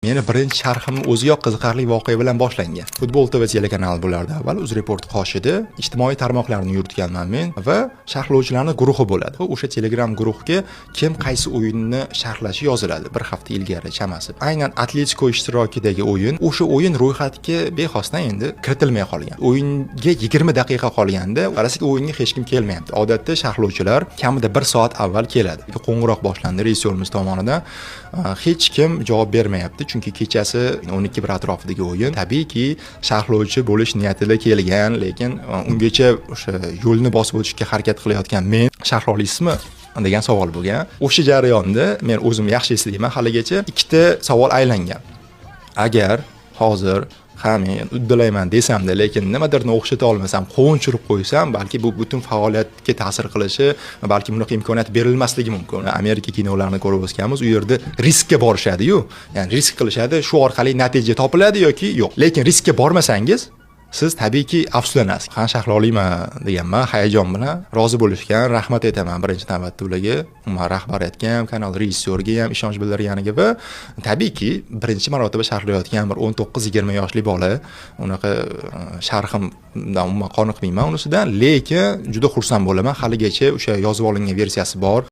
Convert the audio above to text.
Meni birinchi sharhim o'ziyoq qiziqarli voqea bilan boshlangan. Futbol TV telekanali bo'lardi avval, UzReport qoshida ijtimoiy tarmoqlarni yuritganman men va sharhlovchilarning guruhi bo'ladi. O'sha Telegram guruhga kim qaysi o'yinni sharhlashi yoziladi bir hafta ilgari chamasi. Aynan Atletico ishtirokidagi o'yin, o'sha o'yin ro'yxatga bexosdan endi kiritilmay qolgan. O'yinga 20 daqiqa qolganda, qarasaki o'yinga hech kim kelmayapti. Odatda sharhlovchilar kamida 1 soat avval keladi. Qo'ng'iroq boshlandi rejissyorimiz tomonidan. Hech kim javob bermayapti. Chunki kechasi 12 atrofidagi o'yin. Tabiiyki, sharhlovchi bo'lish niyatida kelgan, lekin ungacha o'sha yo'lni bosib o'tishga harakat qilayotgan men sharhla olaysizmi degan savol bo'lgan. O'sha jarayonda men o'zim yaxshi eslayman, haligacha ikkita savol aylangan. Agar hozir men uddalayman desamda, lekin nimadirni o'xshata olmasam, qovunchirib qo'ysam, balki bu butun faoliyatga ta'sir qilishi, balki bunaqa imkoniyat berilmasligi mumkin. Amerika kinolarini ko'rib o'sganmiz, u yerda riskka borishadi-yu. Ya'ni risk qilishadi, shu orqali natija topiladi yoki yo'q. Lekin riskka bormasangiz, siz tabiiyki afsuslanasiz. Qan sharhla olayman deganman, hayajon bilan rozi bo'lishgan, rahmat aytaman birinchi navbatda ularga, umuman rahbariyatga ham, kanal rejissyorga ham ishonch bildirganiga va tabiiyki birinchi marotaba sharhlayotgan bir 19-20 yoshli bola, unaqa sharhimdan umuman qoniqmayman unisidan, lekin juda xursand bo'laman. Haligacha o'sha yozib olingan versiyasi bor.